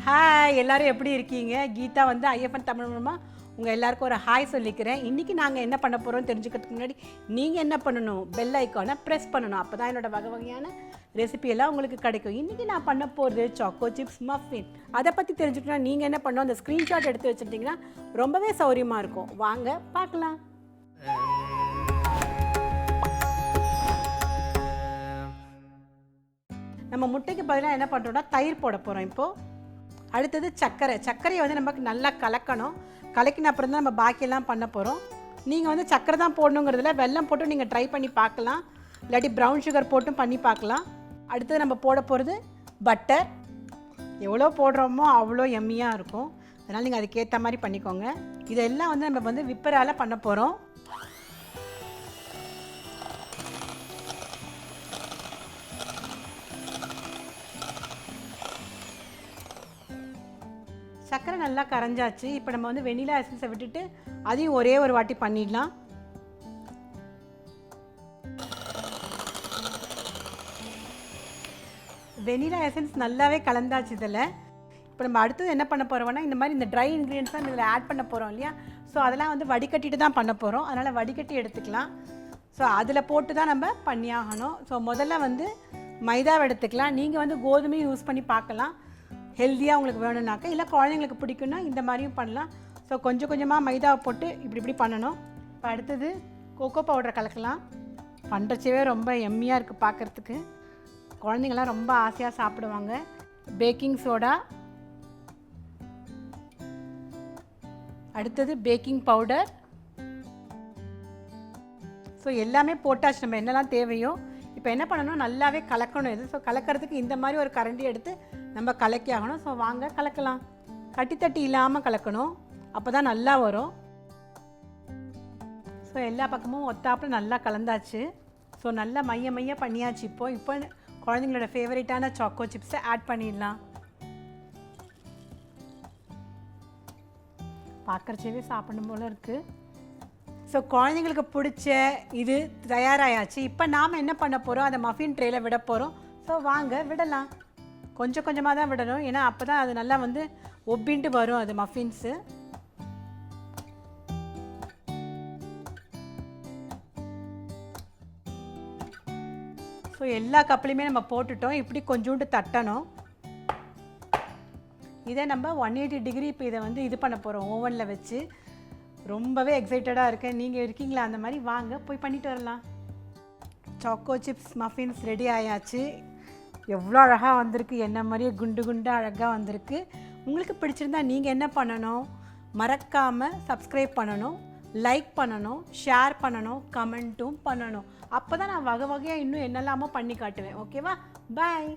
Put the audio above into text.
Hi, எல்லாரும் எப்படி இருக்கீங்க? கீதா வந்து IFN Tamil மூலமாக உங்கள் எல்லாருக்கும் ஒரு ஹாய் சொல்லிக்கிறேன். இன்றைக்கி நாங்கள் என்ன பண்ண போகிறோம் தெரிஞ்சுக்கிறதுக்கு முன்னாடி நீங்கள் என்ன பண்ணணும்? பெல் ஐக்கானை ப்ரெஸ் பண்ணணும். அப்போ தான் என்னோடய வகை வகையான ரெசிபி எல்லாம் உங்களுக்கு கிடைக்கும். இன்றைக்கி நான் பண்ண போகிறது சாக்கோ சிப்ஸ் மஃபின். அதை பற்றி தெரிஞ்சுக்கிட்டா நீங்கள் என்ன பண்ணணும்? அந்த ஸ்க்ரீன்ஷாட் எடுத்து வச்சுட்டிங்கன்னா ரொம்பவே சௌரியமாக இருக்கும். வாங்க பார்க்கலாம். நம்ம முட்டைக்கு பதிலாக என்ன பண்ணுறோம்னா தயிர் போட போகிறோம். இப்போது அடுத்தது சர்க்கரையை வந்து நமக்கு நல்லா கலக்கணும். கலக்கின அப்புறம் தான் நம்ம பாக்கியெல்லாம் பண்ண போகிறோம். நீங்கள் வந்து சர்க்கரை தான் போடணுங்கிறதுல வெல்லம் போட்டு நீங்கள் ட்ரை பண்ணி பார்க்கலாம், இல்லாட்டி ப்ரௌன் சுகர் போட்டும் பண்ணி பார்க்கலாம். அடுத்தது நம்ம போட போகிறது பட்டர். எவ்வளோ போடுறோமோ அவ்வளோ எம்மியாக இருக்கும். அதனால் நீங்கள் அதுக்கேற்ற மாதிரி பண்ணிக்கோங்க. இதெல்லாம் வந்து நம்ம வந்து விப்பரால் பண்ண போகிறோம். சர்க்கரை நல்லா கரைஞ்சாச்சு. இப்போ நம்ம வந்து வெனிலா எசன்ஸை விட்டுட்டு அதையும் ஒரே ஒரு வாட்டி பண்ணிடலாம். வெனிலா எசன்ஸ் நல்லாவே கலந்தாச்சு இதில். இப்போ நம்ம அடுத்தது என்ன பண்ண போகிறோம்னா இந்த மாதிரி இந்த ட்ரை இன்க்ரீடியன்ஸ் தான் இதில் ஆட் பண்ண போகிறோம் இல்லையா? ஸோ அதெல்லாம் வந்து வடிகட்டிட்டு தான் பண்ண போகிறோம். அதனால் வடிகட்டி எடுத்துக்கலாம். ஸோ அதில் போட்டு தான் நம்ம பண்ணியாகணும். ஸோ முதல்ல வந்து மைதாவை எடுத்துக்கலாம். நீங்கள் வந்து கோதுமையும் யூஸ் பண்ணி பார்க்கலாம், ஹெல்த்தியாக உங்களுக்கு வேணும்னாக்க. இல்லை குழந்தைங்களுக்கு பிடிக்குன்னா இந்த மாதிரியும் பண்ணலாம். ஸோ கொஞ்சம் கொஞ்சமாக மைதாவை போட்டு இப்படி பண்ணணும். இப்போ அடுத்தது கோகோ பவுடரை கலக்கலாம். பண்ணுறச்சவே ரொம்ப எம்மியாக இருக்குது பார்க்குறதுக்கு. குழந்தைங்கள்லாம் ரொம்ப ஆசையாக சாப்பிடுவாங்க. பேக்கிங் சோடா, அடுத்தது பேக்கிங் பவுடர். ஸோ எல்லாமே போட்டாச்சு. நம்ம என்னெல்லாம் தேவையோ இப்போ என்ன பண்ணணும், நல்லாவே கலக்கணும் இது. ஸோ கலக்கிறதுக்கு இந்த மாதிரி ஒரு கரண்டி எடுத்து நம்ம கலக்கி ஆகணும். ஸோ வாங்க கலக்கலாம். கட்டி இல்லாமல் கலக்கணும், அப்போ தான் நல்லா வரும். ஸோ எல்லா பக்கமும் ஒத்தாப்பில் நல்லா கலந்தாச்சு. ஸோ நல்லா மைய பண்ணியாச்சு. இப்போ குழந்தைங்களோட ஃபேவரட்டான சாக்கோ சிப்ஸை ஆட் பண்ணிடலாம். பார்க்குறச்சவே சாப்பிடணும் போல் இருக்குது. ஸோ குழந்தைங்களுக்கு பிடிச்ச இது தயாராகியாச்சு. இப்போ நாம் என்ன பண்ண போகிறோம், அதை மஃபின் ட்ரேயில் விட போகிறோம். ஸோ வாங்க விடலாம். கொஞ்சம் கொஞ்சமாக தான் விடணும், ஏன்னா அப்போ தான் அது நல்லா வந்து ஒப்பின்ட்டு வரும் அது மஃபின்ஸு. ஸோ எல்லா கப்லையுமே நம்ம போட்டுட்டோம். இப்படி கொஞ்சோண்டு தட்டணும். இதை நம்ம 180 டிகிரி இப்போ இதை வந்து இது பண்ண போகிறோம் ஓவனில் வச்சு. ரொம்பவே எக்ஸைட்டடாக இருக்கேன். நீங்கள் இருக்கீங்களா அந்த மாதிரி? வாங்க போய் பண்ணிட்டு வரலாம். சாக்கோ சிப்ஸ் மஃபின்ஸ் ரெடி ஆயாச்சு. எவ்வளோ அழகாக வந்திருக்கு, என்ன மாதிரியே குண்டாக அழகாக வந்திருக்கு. உங்களுக்கு பிடிச்சிருந்தா நீங்கள் என்ன பண்ணணும், மறக்காமல் சப்ஸ்கிரைப் பண்ணணும், லைக் பண்ணணும், ஷேர் பண்ணணும், கமெண்ட்டும் பண்ணணும். அப்போ தான் நான் வகை வகையாக இன்னும் என்னெல்லாமோ பண்ணி காட்டுவேன். ஓகேவா? பாய்.